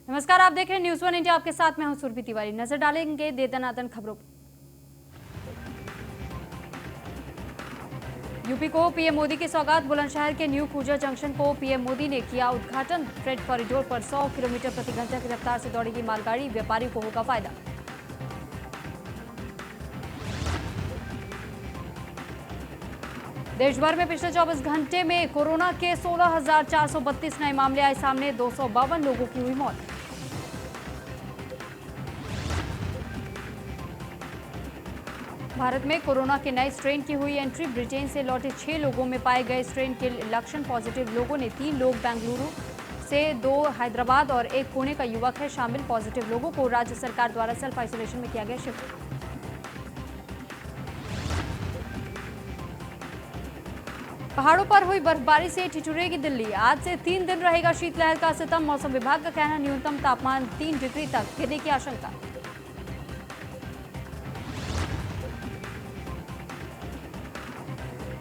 नमस्कार, आप देख रहे हैं न्यूज़ वन इंडिया। आपके साथ मैं हूं सुरभि तिवारी। नजर डालेंगे दे दनादन खबरों पर। यूपी को पीएम मोदी की सौगात। बुलंदशहर के न्यू खुर्जा जंक्शन को पीएम मोदी ने किया उद्घाटन। फ्रेट कॉरिडोर पर 100 किलोमीटर प्रति घंटा की रफ्तार से दौड़ेगी मालगाड़ी। व्यापारी को होगा फायदा। देश भर में पिछले 24 घंटे में कोरोना के 16,432 नए मामले आए सामने। 252 लोगों की हुई मौत। भारत में कोरोना के नए स्ट्रेन की हुई एंट्री। ब्रिटेन से लौटे 6 लोगों में पाए गए स्ट्रेन के लक्षण पॉजिटिव लोगों ने 3 लोग बेंगलुरु से, 2 हैदराबाद और 1 पुणे का युवक है शामिल। पॉजिटिव लोगों को राज्य सरकार द्वारा सेल्फ आइसोलेशन में किया गया शिफ्ट। पहाड़ों पर हुई बर्फबारी से ठिठुरेगी दिल्ली। आज से 3 दिन रहेगा शीतलहर का सितम। मौसम विभाग का कहना, न्यूनतम तापमान 3 डिग्री तक गिरने की आशंका।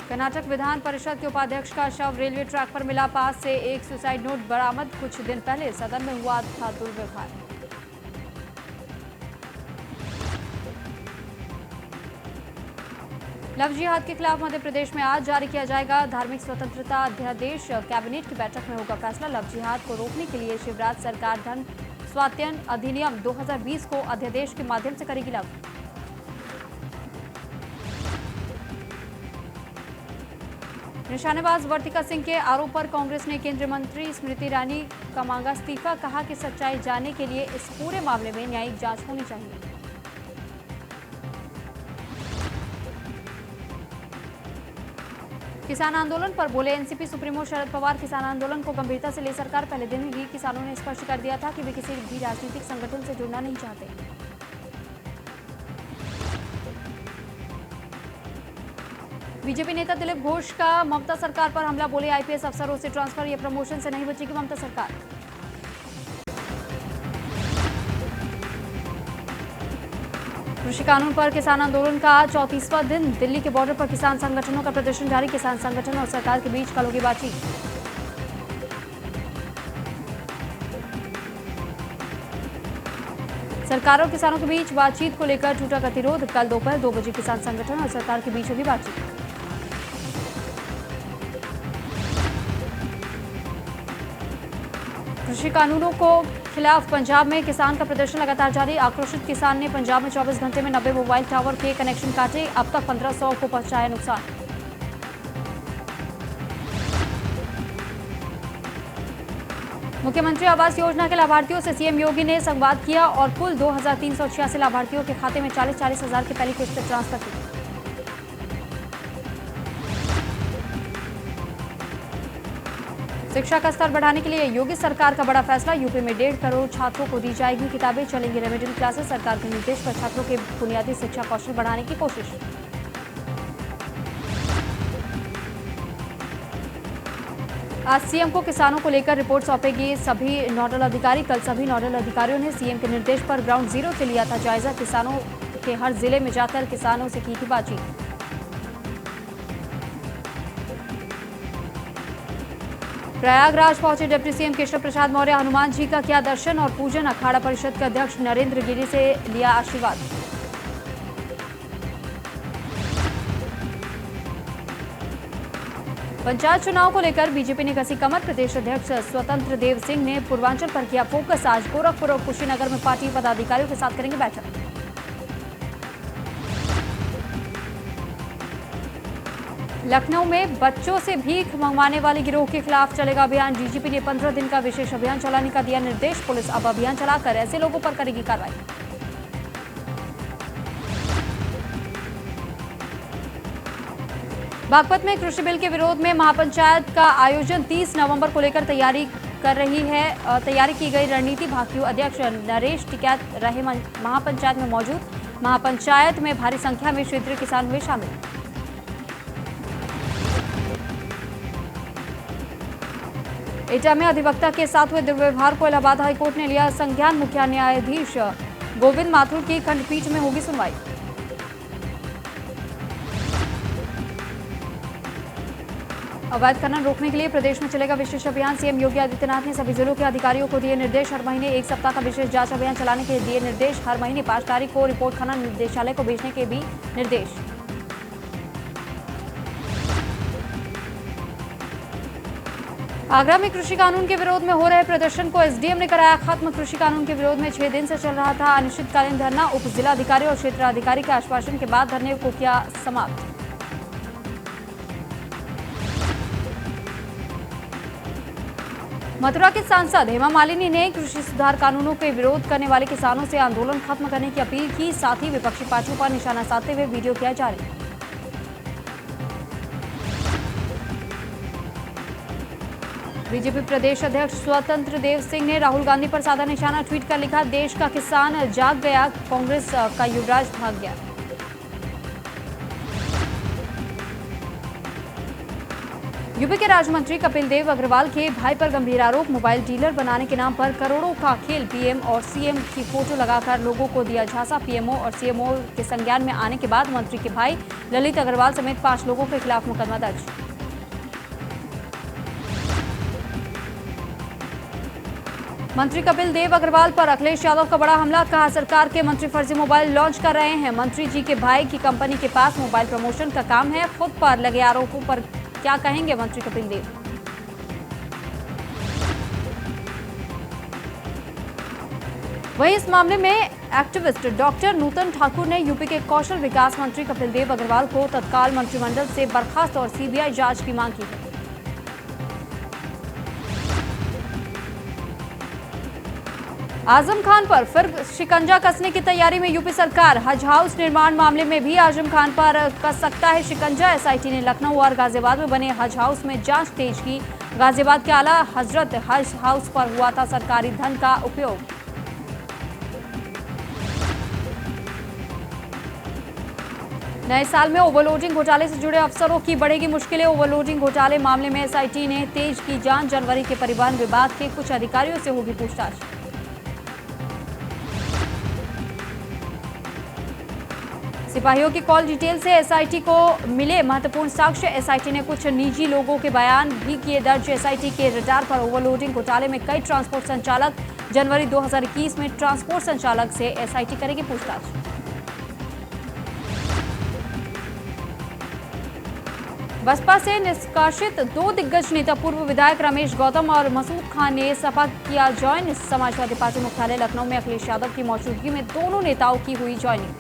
कर्नाटक विधान परिषद के उपाध्यक्ष का शव रेलवे ट्रैक पर मिला। पास से एक सुसाइड नोट बरामद। कुछ दिन पहले सदन में हुआ था दुर्व्यवहार। लव जिहाद के खिलाफ मध्य प्रदेश में आज जारी किया जाएगा धार्मिक स्वतंत्रता अध्यादेश। कैबिनेट की बैठक में होगा फैसला। लव जिहाद को रोकने के लिए शिवराज सरकार धन स्वात्ययन अधिनियम 2020 को अध्यादेश के माध्यम से करेगी लागू। निशानेबाज वर्तिका सिंह के आरोप पर कांग्रेस ने केंद्रीय मंत्री स्मृति ईरानी का मांगा इस्तीफा। कहा कि सच्चाई जानने के लिए इस पूरे मामले में न्यायिक जांच होनी चाहिए। किसान आंदोलन पर बोले एनसीपी सुप्रीमो शरद पवार। किसान आंदोलन को गंभीरता से ले सरकार। पहले दिन ही किसानों ने स्पष्ट कर दिया था कि वे किसी भी राजनीतिक संगठन से जुड़ना नहीं चाहते। बीजेपी नेता दिलीप घोष का ममता सरकार पर हमला। बोले आईपीएस अफसरों से ट्रांसफर या प्रमोशन से नहीं बचेगी ममता सरकार। कृषि कानून पर किसान आंदोलन का आज 34वां दिन। दिल्ली के बॉर्डर पर किसान संगठनों का प्रदर्शन जारी। किसान संगठन और सरकार के बीच कल होगी बातचीत। सरकार और किसानों के बीच बातचीत को लेकर टूटा गतिरोध। कल दोपहर 2 बजे किसान संगठन और सरकार के बीच होगी बातचीत। कृषि कानूनों को खिलाफ पंजाब में किसान का प्रदर्शन लगातार जारी। आक्रोशित किसान ने पंजाब में 24 घंटे में 90 मोबाइल टावर के कनेक्शन काटे। अब तक 1500 को पहुंचाया नुकसान। मुख्यमंत्री आवास योजना के लाभार्थियों से सीएम योगी ने संवाद किया और कुल 2386 लाभार्थियों के खाते में 40-40 हजार की पहली किस्त ट्रांसफर की। शिक्षा का स्तर बढ़ाने के लिए योगी सरकार का बड़ा फैसला। यूपी में 1.5 करोड़ छात्रों को दी जाएगी किताबें। चलेंगी रेमेडियल क्लासेस। सरकार के निर्देश पर छात्रों के बुनियादी शिक्षा कौशल बढ़ाने की कोशिश। आज सीएम को किसानों को लेकर रिपोर्ट सौंपेगी सभी नोडल अधिकारी। कल सभी नोडल अधिकारियों ने सीएम के निर्देश पर ग्राउंड जीरो से लिया था जायजा। किसानों के हर जिले में जाकर किसानों से की थी बातचीत। प्रयागराज पहुंचे डिप्टी सीएम केशव प्रसाद मौर्य। हनुमान जी का किया दर्शन और पूजन। अखाड़ा परिषद के अध्यक्ष नरेंद्र गिरी से लिया आशीर्वाद। पंचायत चुनाव को लेकर बीजेपी ने कसी कमर। प्रदेश अध्यक्ष स्वतंत्र देव सिंह ने पूर्वांचल पर किया फोकस। आज गोरखपुर और कुशीनगर में पार्टी पदाधिकारियों के साथ करेंगे बैठक। लखनऊ में बच्चों से भीख मंगवाने वाले गिरोह के खिलाफ चलेगा अभियान। डीजीपी ने 15 दिन का विशेष अभियान चलाने का दिया निर्देश। पुलिस अब अभियान चलाकर ऐसे लोगों पर करेगी कार्रवाई। बागपत में कृषि बिल के विरोध में महापंचायत का आयोजन। 30 नवंबर को लेकर तैयारी की गई रणनीति। भाकियू अध्यक्ष नरेश टिकैत रहे महापंचायत में मौजूद। महापंचायत में भारी संख्या में क्षेत्रीय किसान हुए शामिल। एटा में अधिवक्ता के साथ हुए दुर्व्यवहार को इलाहाबाद हाईकोर्ट ने लिया संज्ञान। मुख्य न्यायाधीश गोविंद माथुर की खंडपीठ में होगी सुनवाई। अवैध खनन रोकने के लिए प्रदेश में चलेगा विशेष अभियान। सीएम योगी आदित्यनाथ ने सभी जिलों के अधिकारियों को दिए निर्देश। हर महीने 1 सप्ताह का विशेष जांच अभियान चलाने के दिए निर्देश। हर महीने 5 तारीख को रिपोर्ट खनन निदेशालय को भेजने के भी निर्देश। आगरा में कृषि कानून के विरोध में हो रहे प्रदर्शन को एसडीएम ने कराया खत्म। कृषि कानून के विरोध में 6 दिन से चल रहा था अनिश्चितकालीन धरना। उप जिलाधिकारी और क्षेत्राधिकारी के आश्वासन के बाद धरने को किया समाप्त। मथुरा के सांसद हेमा मालिनी ने कृषि सुधार कानूनों के विरोध करने वाले किसानों से आंदोलन खत्म करने की अपील की। साथ ही विपक्षी पार्टियों पर निशाना साधते हुए वीडियो किया जारी। बीजेपी प्रदेश अध्यक्ष स्वतंत्र देव सिंह ने राहुल गांधी पर साधा निशाना। ट्वीट कर लिखा, देश का किसान जाग गया, कांग्रेस का युवराज भाग गया। यूपी के राज्य मंत्री कपिल देव अग्रवाल के भाई पर गंभीर आरोप। मोबाइल डीलर बनाने के नाम पर करोड़ों का खेल। पीएम और सीएम की फोटो लगाकर लोगों को दिया झांसा। पीएमओ और सीएमओ के संज्ञान में आने के बाद मंत्री के भाई ललित अग्रवाल समेत 5 लोगों के खिलाफ मुकदमा दर्ज। मंत्री कपिल देव अग्रवाल पर अखिलेश यादव का बड़ा हमला। कहा, सरकार के मंत्री फर्जी मोबाइल लॉन्च कर रहे हैं। मंत्री जी के भाई की कंपनी के पास मोबाइल प्रमोशन का काम है। खुद पर लगे आरोपों पर क्या कहेंगे मंत्री कपिल देव। वहीं इस मामले में एक्टिविस्ट डॉक्टर नूतन ठाकुर ने यूपी के कौशल विकास मंत्री कपिल देव अग्रवाल को तत्काल मंत्रिमंडल से बर्खास्त और सीबीआई जांच की मांग की है। आजम खान पर फिर शिकंजा कसने की तैयारी में यूपी सरकार। हज हाउस निर्माण मामले में भी आजम खान पर कस सकता है शिकंजा। एसआईटी ने लखनऊ और गाजियाबाद में बने हज हाउस में जांच तेज की। गाजियाबाद के आला हजरत हज हाउस पर हुआ था सरकारी धन का उपयोग। नए साल में ओवरलोडिंग घोटाले से जुड़े अफसरों की बढ़ेगी मुश्किलें। ओवरलोडिंग घोटाले मामले में एसआईटी ने तेज की जांच। जनवरी के परिवहन विभाग के कुछ अधिकारियों से होगी पूछताछ। सिपाहियों की कॉल डिटेल से एसआईटी को मिले महत्वपूर्ण साक्ष्य। एसआईटी ने कुछ निजी लोगों के बयान भी किए दर्ज। एसआईटी के रडार पर ओवरलोडिंग घोटाले में कई ट्रांसपोर्ट संचालक। जनवरी 2021 में ट्रांसपोर्ट संचालक से एसआईटी करेगी पूछताछ। बसपा से निष्कासित 2 दिग्गज नेता पूर्व विधायक रमेश गौतम और मसूद खान ने सपा किया ज्वाइन। समाजवादी पार्टी मुख्यालय लखनऊ में अखिलेश यादव की मौजूदगी में दोनों नेताओं की हुई ज्वाइनिंग।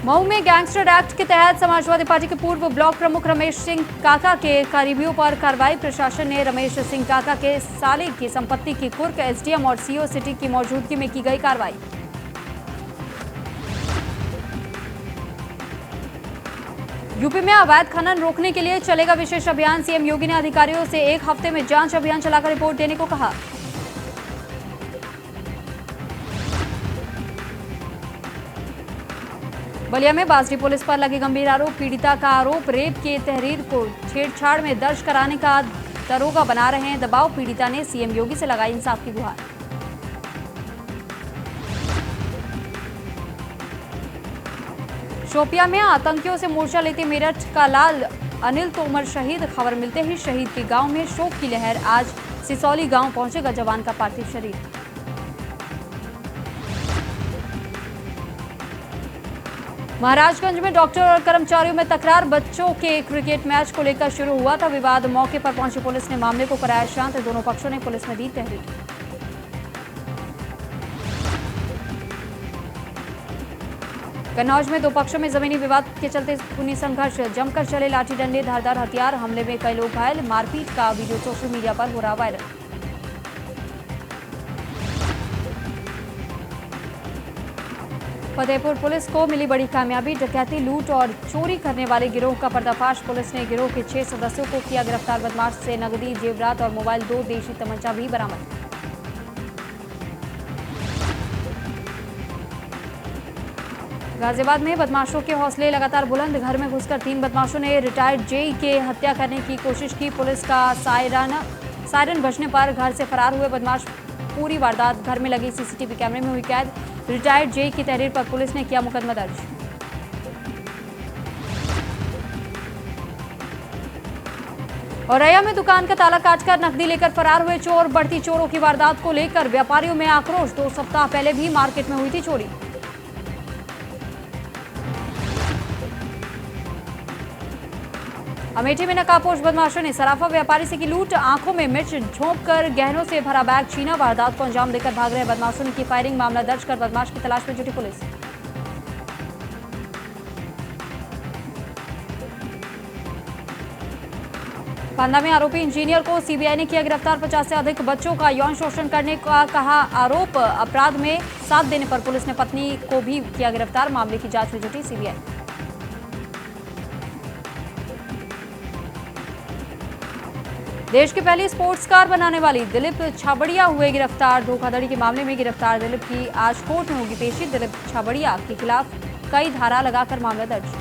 मऊ में गैंगस्टर एक्ट के तहत समाजवादी पार्टी के पूर्व ब्लॉक प्रमुख रमेश सिंह काका के करीबियों पर कार्रवाई। प्रशासन ने रमेश सिंह काका के साले की संपत्ति की कुर्क। एसडीएम और सीओ सिटी की मौजूदगी में की गई कार्रवाई। यूपी में अवैध खनन रोकने के लिए चलेगा विशेष अभियान। सीएम योगी ने अधिकारियों से 1 हफ्ते में जांच अभियान चलाकर रिपोर्ट देने को कहा। बलिया में बासडी पुलिस पर लगे गंभीर आरोप। पीड़िता का आरोप, रेप के तहरीर को छेड़छाड़ में दर्ज कराने का दरोगा बना रहे हैं दबाव। पीड़िता ने सीएम योगी से लगाई इंसाफ की गुहार। शोपिया में आतंकियों से मोर्चा लेते मेरठ का लाल अनिल तोमर शहीद। खबर मिलते ही शहीद के गांव में शोक की लहर। आज सिसौली गांव पहुंचेगा जवान का पार्थिव शरीर। महाराजगंज में डॉक्टर और कर्मचारियों में तकरार। बच्चों के क्रिकेट मैच को लेकर शुरू हुआ था विवाद। मौके पर पहुंची पुलिस ने मामले को कराया शांत। दोनों पक्षों ने पुलिस में दी तहरीर। कन्नौज में 2 पक्षों में जमीनी विवाद के चलते खूनी संघर्ष। जमकर चले लाठी डंडे, धारदार हथियार। हमले में कई लोग घायल। मारपीट का वीडियो सोशल मीडिया पर हो रहा वायरल। फतेहपुर पुलिस को मिली बड़ी कामयाबी। डकैती, लूट और चोरी करने वाले गिरोह का पर्दाफाश। पुलिस ने गिरोह के 6 सदस्यों को किया गिरफ्तार। बदमाश से नकदी, जेवरात और मोबाइल, 2 देशी तमंचा भी बरामद। गाजियाबाद में बदमाशों के हौसले लगातार बुलंद। घर में घुसकर 3 बदमाशों ने रिटायर्ड जेई के हत्या करने की कोशिश की। पुलिस का सायरन बजने पर घर से फरार हुए बदमाश। पूरी वारदात घर में लगी सीसीटीवी कैमरे में हुई कैद। रिटायर्ड जेई की तहरीर पर पुलिस ने किया मुकदमा दर्ज। औरैया में दुकान का ताला काटकर नकदी लेकर फरार हुए चोर। बढ़ती चोरों की वारदात को लेकर व्यापारियों में आक्रोश। 2 सप्ताह पहले भी मार्केट में हुई थी चोरी। अमेठी में नकाबपोश बदमाशों ने सराफा व्यापारी से की लूट। आंखों में मिर्च झोंककर गहनों से भरा बैग छीना। वारदात को अंजाम देकर भाग रहे बदमाशों ने की फायरिंग। मामला दर्ज कर बदमाश की तलाश में जुटी पुलिस। बांदा में आरोपी इंजीनियर को सीबीआई ने किया गिरफ्तार। 50 से अधिक बच्चों का यौन शोषण करने का कहा आरोप। अपराध में साथ देने पर पुलिस ने पत्नी को भी किया गिरफ्तार। मामले की जांच में जुटी सीबीआई। देश की पहली स्पोर्ट्स कार बनाने वाली दिलीप छाबड़िया हुए गिरफ्तार। धोखाधड़ी के मामले में गिरफ्तार दिलीप की आज कोर्ट में होगी पेशी। दिलीप छाबड़िया के खिलाफ कई धारा लगाकर मामला दर्ज।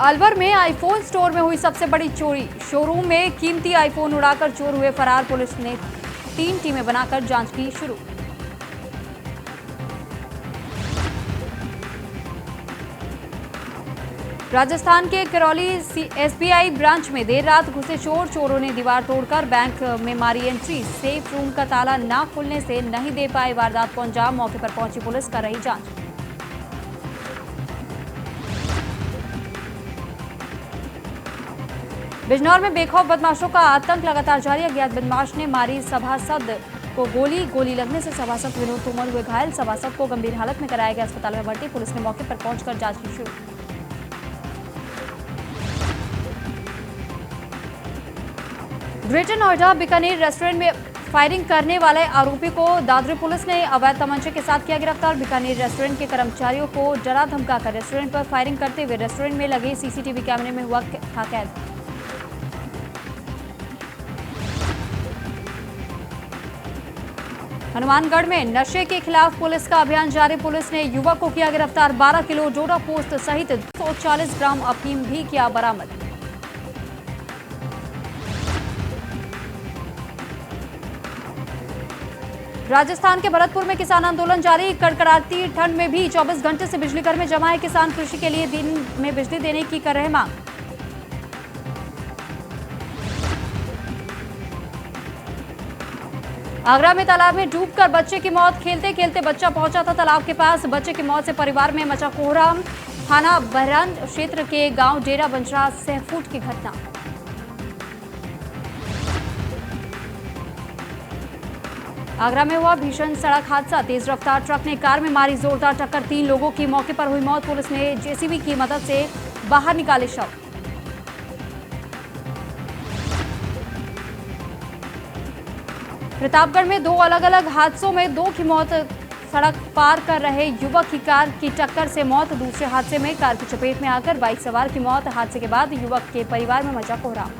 अलवर में आईफोन स्टोर में हुई सबसे बड़ी चोरी। शोरूम में कीमती आईफोन उड़ाकर चोर हुए फरार। पुलिस ने 3 टीमें बनाकर जांच की शुरू। राजस्थान के करौली एसबीआई ब्रांच में देर रात घुसे चोर। चोरों ने दीवार तोड़कर बैंक में मारी एंट्री। सेफ रूम का ताला न खुलने से नहीं दे पाए वारदात को अंजाम। मौके पर पहुंची पुलिस कर रही जांच। बिजनौर में बेखौफ बदमाशों का आतंक लगातार जारी। अज्ञात बदमाश ने मारी सभासद को गोली लगने से सभासद विनोद तोमर हुए घायल। सभासद को गंभीर हालत में कराया गया अस्पताल में भर्ती। पुलिस ने मौके पर पहुंचकर जांच की शुरू। ग्रेटर नोएडा बीकानेर रेस्टोरेंट में फायरिंग करने वाले आरोपी को दादरी पुलिस ने अवैध तमंचे के साथ किया गिरफ्तार। बीकानेर रेस्टोरेंट के कर्मचारियों को डरा धमकाकर रेस्टोरेंट पर फायरिंग करते हुए रेस्टोरेंट में लगे सीसीटीवी कैमरे में हुआ था कैद। हनुमानगढ़ में नशे के खिलाफ पुलिस का अभियान जारी। पुलिस ने युवक को किया गिरफ्तार। 12 किलो डोडा पोस्ट सहित 240 ग्राम अफीम भी किया बरामद। राजस्थान के भरतपुर में किसान आंदोलन जारी। कड़कड़ाती ठंड में भी 24 घंटे से बिजली घर में जमा है किसान। कृषि के लिए दिन में बिजली देने की कर रहे मांग। आगरा में तालाब में डूबकर बच्चे की मौत। खेलते खेलते बच्चा पहुंचा था तालाब के पास। बच्चे की मौत से परिवार में मचा कोहराम। थाना बहरान क्षेत्र के गांव डेरा बंजरा सहफूट की घटना। आगरा में हुआ भीषण सड़क हादसा। तेज रफ्तार ट्रक ने कार में मारी जोरदार टक्कर। 3 लोगों की मौके पर हुई मौत। पुलिस ने जेसीबी की मदद से बाहर निकाले शव। प्रतापगढ़ में 2 अलग अलग हादसों में 2 की मौत। सड़क पार कर रहे युवक की कार की टक्कर से मौत। दूसरे हादसे में कार की चपेट में आकर बाइक सवार की मौत। हादसे के बाद युवक के परिवार में मचा कोहराम।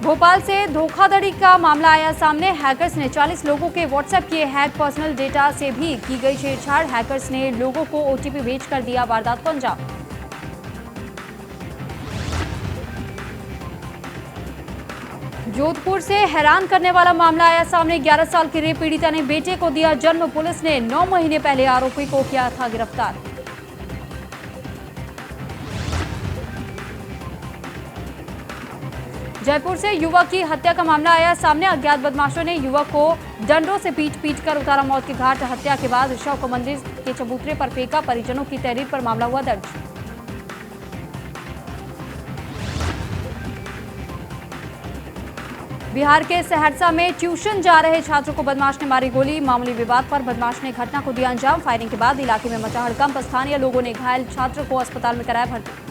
भोपाल से धोखाधड़ी का मामला आया सामने। हैकर्स ने 40 लोगों के व्हाट्सएप किए हैक। पर्सनल डेटा से भी की गई छेड़छाड़। हैकर्स ने लोगों को ओटीपी भेजकर दिया वारदात को अंजाम। जोधपुर से हैरान करने वाला मामला आया सामने। 11 साल की रेप पीड़िता ने बेटे को दिया जन्म। पुलिस ने 9 महीने पहले आरोपी को किया था गिरफ्तार। जयपुर से युवक की हत्या का मामला आया सामने। अज्ञात बदमाशों ने युवक को डंडों से पीट कर उतारा मौत के घाट। हत्या के बाद शव को मंदिर के चबूतरे पर फेंका। परिजनों की तहरीर पर मामला हुआ दर्ज। बिहार के सहरसा में ट्यूशन जा रहे छात्र को बदमाश ने मारी गोली। मामूली विवाद पर बदमाश ने घटना को दिया अंजाम। फायरिंग के बाद इलाके में मचा हड़कंप। स्थानीय लोगों ने घायल छात्र को अस्पताल में कराया भर्ती।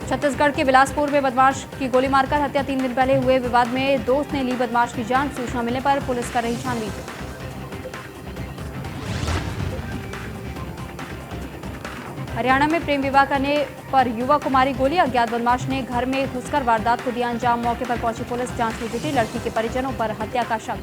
छत्तीसगढ़ के बिलासपुर में बदमाश की गोली मारकर हत्या। 3 दिन पहले हुए विवाद में दोस्त ने ली बदमाश की जान। सूचना मिलने पर पुलिस कर रही छानबीन। हरियाणा में प्रेम विवाह करने पर युवक को मारी गोली। अज्ञात बदमाश ने घर में घुसकर वारदात को दिया अंजाम। मौके पर पहुंची पुलिस जांच में जुटी। लड़की के परिजनों पर हत्या का शक।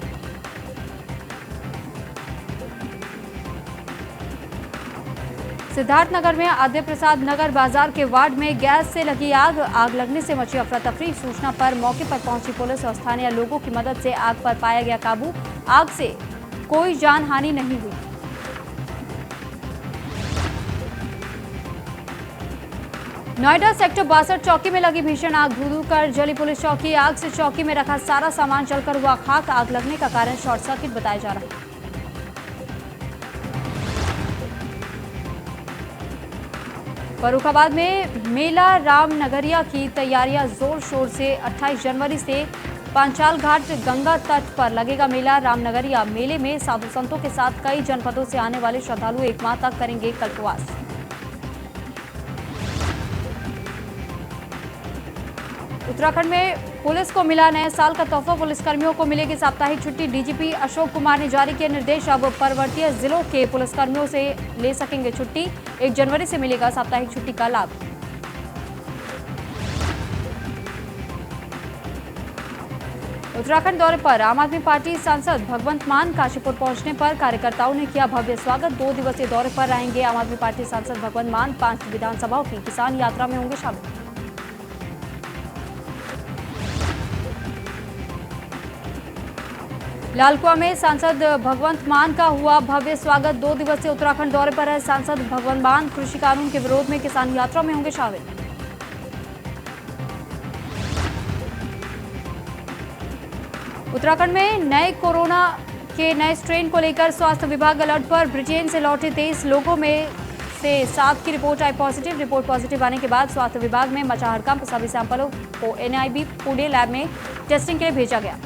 सिद्धार्थनगर में आद्य प्रसाद नगर बाजार के वार्ड में गैस से लगी आग लगने से मची अफरा तफरी। सूचना पर मौके पर पहुंची पुलिस और स्थानीय लोगों की मदद से आग पर पाया गया काबू। आग से कोई जानहानि नहीं हुई। नोएडा सेक्टर 62 चौकी में लगी भीषण आग, धू कर जली पुलिस चौकी। आग से चौकी में रखा सारा सामान जलकर हुआ खाक। आग लगने का कारण शॉर्ट सर्किट बताया जा रहा है। फर्रुखाबाद में मेला रामनगरिया की तैयारियां जोर शोर से 28 जनवरी से पांचाल घाट गंगा तट पर लगेगा मेला रामनगरिया। मेले में साधु संतों के साथ कई जनपदों से आने वाले श्रद्धालु 1 माह तक करेंगे कल्पवास। उत्तराखंड में पुलिस को मिला नए साल का तोहफा, पुलिसकर्मियों को मिलेगी साप्ताहिक छुट्टी। डीजीपी अशोक कुमार ने जारी किए निर्देश, अब पर्वतीय जिलों के पुलिसकर्मियों से ले सकेंगे छुट्टी। 1 जनवरी से मिलेगा साप्ताहिक छुट्टी का लाभ। उत्तराखंड दौरे पर आम आदमी पार्टी सांसद भगवंत मान काशीपुर पहुंचने पर कार्यकर्ताओं ने किया भव्य स्वागत। 2 दिवसीय दौरे पर रहेंगे आम आदमी पार्टी सांसद भगवंत मान। 5 विधानसभाओं की किसान यात्रा में होंगे शामिल। लालकुआ में सांसद भगवंत मान का हुआ भव्य स्वागत। 2 दिवसीय उत्तराखंड दौरे पर है सांसद भगवंत मान। कृषि कानून के विरोध में किसान यात्रा में होंगे शामिल। उत्तराखंड में नए कोरोना के नए स्ट्रेन को लेकर स्वास्थ्य विभाग अलर्ट पर। ब्रिटेन से लौटे 23 लोगों में से 7 की रिपोर्ट आई पॉजिटिव। रिपोर्ट पॉजिटिव आने के बाद स्वास्थ्य विभाग में मचा हड़कंप। सभी सैंपलों को NIB पुणे लैब में टेस्टिंग के लिए भेजा गया।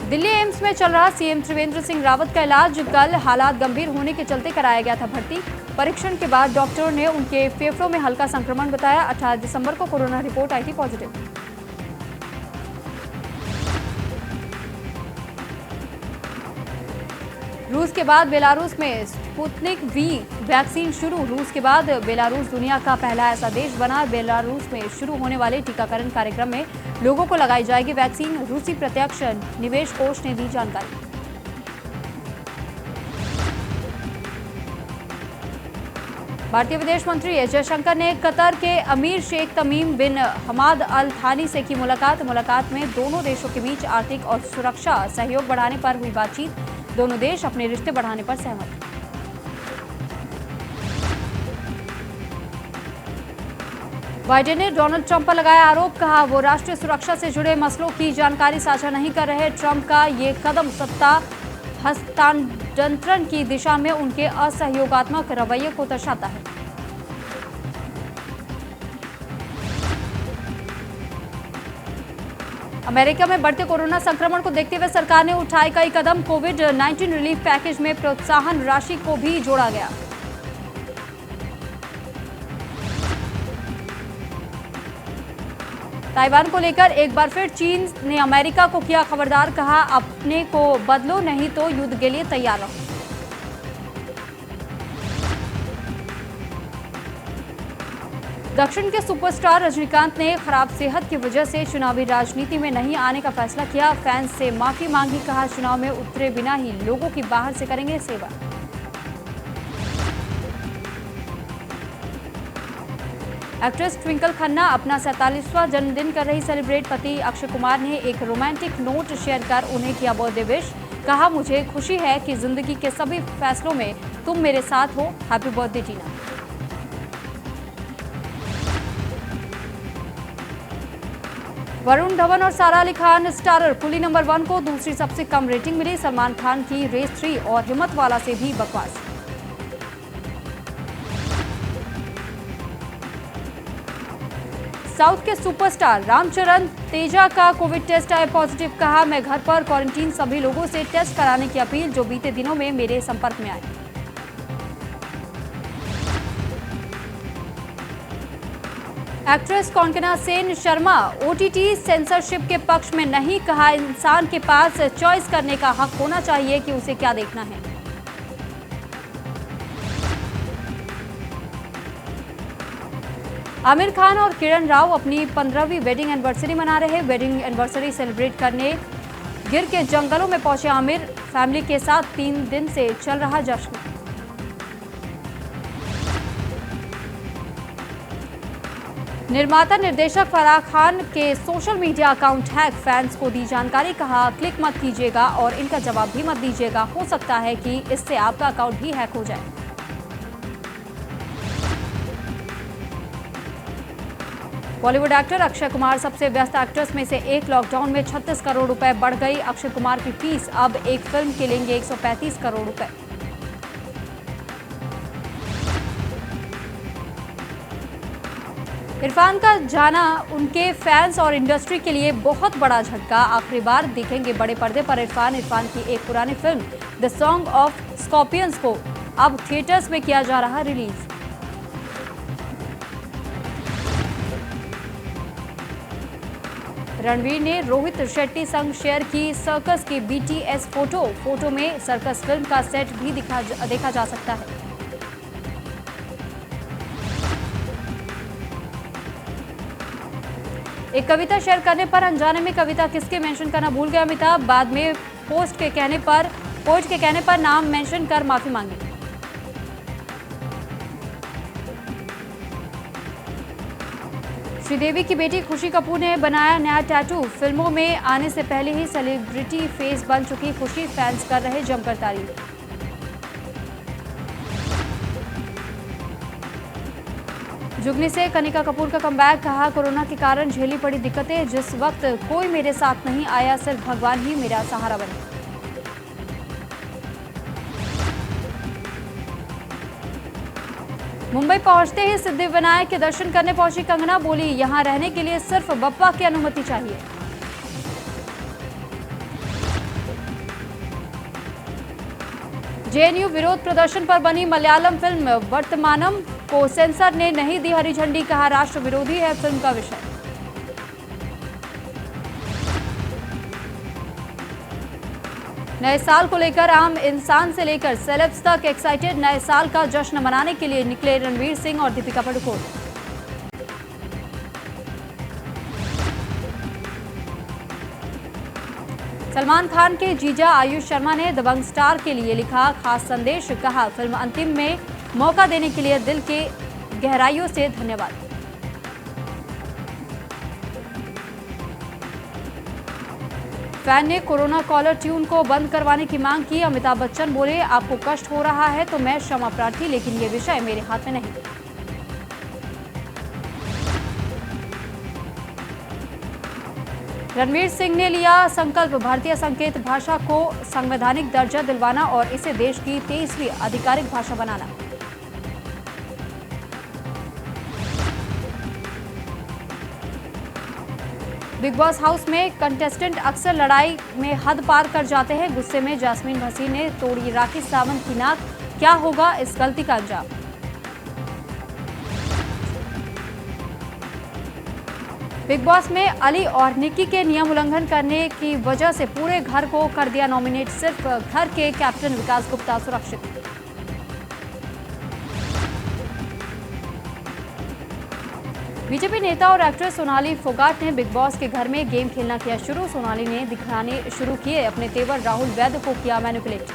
दिल्ली एम्स में चल रहा सीएम त्रिवेंद्र सिंह रावत का इलाज। कल हालात गंभीर होने के चलते कराया गया था भर्ती। परीक्षण के बाद डॉक्टरों ने उनके फेफड़ों में हल्का संक्रमण बताया। 18 दिसंबर को कोरोना रिपोर्ट आई थी पॉजिटिव। रूस के बाद बेलारूस में स्पुतनिक V वैक्सीन शुरू। रूस के बाद बेलारूस दुनिया का पहला ऐसा देश बना। बेलारूस में शुरू होने वाले टीकाकरण कार्यक्रम में लोगों को लगाई जाएगी वैक्सीन। रूसी प्रत्यक्ष निवेश कोष ने दी जानकारी। भारतीय विदेश मंत्री एस जयशंकर ने कतर के अमीर शेख तमीम बिन हमाद अल थानी से की मुलाकात में दोनों देशों के बीच आर्थिक और सुरक्षा सहयोग बढ़ाने पर हुई बातचीत। दोनों देश अपने रिश्ते बढ़ाने पर सहमत। बाइडेन ने डोनाल्ड ट्रंप पर लगाया आरोप, कहा वो राष्ट्रीय सुरक्षा से जुड़े मसलों की जानकारी साझा नहीं कर रहे। ट्रंप का ये कदम सत्ता हस्तांतरण की दिशा में उनके असहयोगात्मक रवैये को दर्शाता है। अमेरिका में बढ़ते कोरोना संक्रमण को देखते हुए सरकार ने उठाए कई कदम। कोविड-19 रिलीफ पैकेज में प्रोत्साहन राशि को भी जोड़ा गया। ताइवान को लेकर एक बार फिर चीन ने अमेरिका को किया खबरदार, कहा अपने को बदलो नहीं तो युद्ध के लिए तैयार रहो। दक्षिण के सुपरस्टार रजनीकांत ने खराब सेहत की वजह से चुनावी राजनीति में नहीं आने का फैसला किया। फैंस से माफी मांगी, कहा चुनाव में उतरे बिना ही लोगों की बाहर से करेंगे सेवा। एक्ट्रेस ट्विंकल खन्ना अपना 47वां जन्मदिन कर रही सेलिब्रेट। पति अक्षय कुमार ने एक रोमांटिक नोट शेयर कर उन्हें किया बर्थडे विश, कहा मुझे खुशी है कि जिंदगी के सभी फैसलों में तुम मेरे साथ हो। हैप्पी बर्थडे टीना। वरुण धवन और सारा अली खान स्टारर कुली नंबर 1 को दूसरी सबसे कम रेटिंग मिली। सलमान खान की रेस 3 और हिम्मत वाला से भी बकवास। साउथ के सुपरस्टार रामचरण तेजा का कोविड टेस्ट आया पॉजिटिव, कहा मैं घर पर क्वारंटीन सभी लोगों से टेस्ट कराने की अपील जो बीते दिनों में मेरे संपर्क में आए। Actress Konkona Sen Sharma OTT censorship के पक्ष में नहीं, कहा इंसान के पास चॉइस करने का हक होना चाहिए कि उसे क्या देखना है। आमिर खान और किरण राव अपनी 15वीं वेडिंग एनिवर्सरी मना रहे। वेडिंग एनिवर्सरी सेलिब्रेट करने गिर के जंगलों में पहुंचे आमिर। फैमिली के साथ 3 दिन से चल रहा जश्न। निर्माता निर्देशक फराह खान के social media account hack, fans को दी जानकारी, कहा क्लिक मत कीजिएगा और इनका जवाब भी मत दीजिएगा, हो सकता है कि इससे आपका अकाउंट भी हैक हो जाए। बॉलीवुड एक्टर अक्षय कुमार सबसे व्यस्त एक्टर्स में से एक। लॉकडाउन में 36 करोड़ रुपए बढ़ गई अक्षय कुमार की फीस, अब एक फिल्म के लेंगे 135 करोड़ रुपए। इरफान का जाना उनके फैंस और इंडस्ट्री के लिए बहुत बड़ा झटका। आखिरी बार दिखेंगे बड़े पर्दे पर इरफान की एक पुरानी film The Song of Scorpions को अब थिएटर्स में किया जा रहा रिलीज। रणवीर ने रोहित शेट्टी संग शेयर की सर्कस की BTS फोटो में सर्कस फिल्म का सेट भी देखा जा सकता है। एक कविता शेयर करने पर अनजाने में कविता किसके मेंशन करना भूल गए अमिताभ, बाद में पोस्ट के कहने पर नाम मेंशन कर माफी मांगी। श्रीदेवी की बेटी खुशी कपूर ने बनाया नया टैटू, फिल्मों में आने से पहले ही सेलिब्रिटी फेस बन चुकी खुशी, फैंस कर रहे जमकर तारीफ। जुगनी से कनिका कपूर का कमबैक, कहा कोरोना के कारण झेली पड़ी दिक्कतें, जिस वक्त कोई मेरे साथ नहीं आया, सिर्फ भगवान ही मेरा सहारा बने। मुंबई पहुंचते ही सिद्धिविनायक के दर्शन करने पहुंची कंगना, बोली यहां रहने के लिए सिर्फ बप्पा की अनुमति चाहिए। जेएनयू विरोध प्रदर्शन पर बनी मलयालम फिल्म वर्तमानम को सेंसर ने नहीं दी हरी झंडी, कहा राष्ट्र विरोधी है फिल्म का विषय। नए साल को लेकर आम इंसान से लेकर सेलेब्स तक एक्साइटेड, नए साल का जश्न मनाने के लिए निकले रणवीर सिंह और दीपिका पादुकोण। सलमान खान के जीजा आयुष शर्मा ने दबंग स्टार के लिए लिखा खास संदेश, कहा फिल्म अंतिम में मौका देने के लिए दिल के गहराइयों से धन्यवाद। फैन ने कोरोना कॉलर ट्यून को बंद करवाने की मांग की, अमिताभ बच्चन बोले आपको कष्ट हो रहा है तो मैं क्षमा प्रार्थी, लेकिन ये विषय मेरे हाथ में नहीं। रणवीर सिंह ने लिया संकल्प, भारतीय संकेत भाषा को संवैधानिक दर्जा दिलवाना और इसे देश की 23वीं आधिकारिक भाषा बनाना। बिग बॉस हाउस में कंटेस्टेंट अक्सर लड़ाई में हद पार कर जाते हैं, गुस्से में जास्मीन भसीन ने तोड़ी राखी सावंत की नाक, क्या होगा इस गलती का अंजाम। बिग बॉस में अली और निक्की के नियम उल्लंघन करने की वजह से पूरे घर को कर दिया नॉमिनेट, सिर्फ घर के कैप्टन विकास गुप्ता सुरक्षित। बीजेपी नेता और एक्ट्रेस सोनाली फोगाट ने बिग बॉस के घर में गेम खेलना किया शुरू, सोनाली ने दिखाने शुरू किए अपने तेवर, राहुल वैद्य को किया मैनिपुलेट।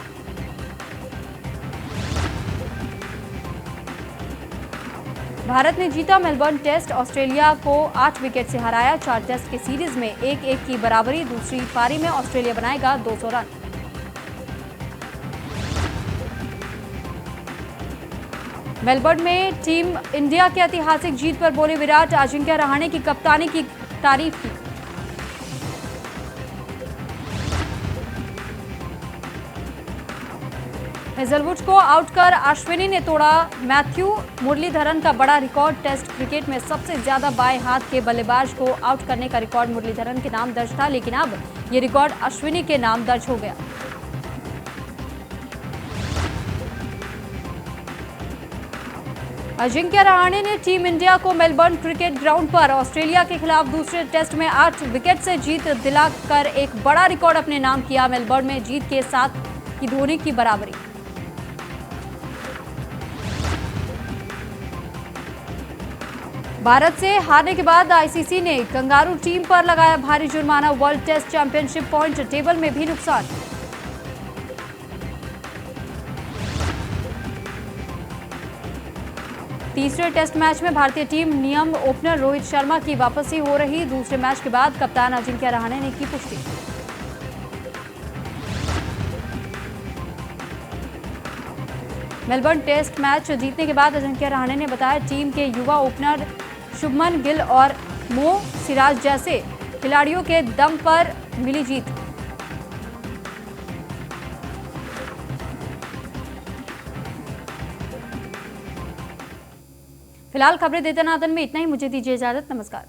भारत ने जीता मेलबर्न टेस्ट, ऑस्ट्रेलिया को 8 विकेट से हराया, 4 टेस्ट के सीरीज में 1-1 की बराबरी, दूसरी पारी में ऑस्ट्रेलिया बनाएगा 200 रन। मेलबर्न में टीम इंडिया की ऐतिहासिक जीत पर बोले विराट, अजिंक्य रहाणे की कप्तानी की तारीफ की। हेजलवुड को आउट कर अश्विनी ने तोड़ा मैथ्यू मुरलीधरन का बड़ा रिकॉर्ड, टेस्ट क्रिकेट में सबसे ज्यादा बाएं हाथ के बल्लेबाज को आउट करने का रिकॉर्ड मुरलीधरन के नाम दर्ज था, लेकिन अब ये रिकॉर्ड अश्विनी के नाम दर्ज हो गया। अजिंक्य रहाणे ने टीम इंडिया को मेलबर्न क्रिकेट ग्राउंड पर ऑस्ट्रेलिया के खिलाफ दूसरे टेस्ट में 8 विकेट से जीत दिलाकर एक बड़ा रिकॉर्ड अपने नाम किया, मेलबर्न में जीत के साथ की धोनी की बराबरी। भारत से हारने के बाद आईसीसी ने कंगारू टीम पर लगाया भारी जुर्माना, world test championship point table में भी नुकसान। तीसरे टेस्ट मैच में भारतीय टीम नियम ओपनर रोहित शर्मा की वापसी हो रही। दूसरे मैच के बाद कप्तान अजिंक्य रहाणे ने की पुष्टि। मेलबर्न टेस्ट मैच जीतने के बाद अजिंक्य रहाणे ने बताया, टीम के युवा ओपनर शुभमन गिल और मो सिराज जैसे खिलाड़ियों के दम पर मिली जीत। फिलहाल खबरें देते नादन में इतना ही। मुझे दीजिए इजाजत। नमस्कार।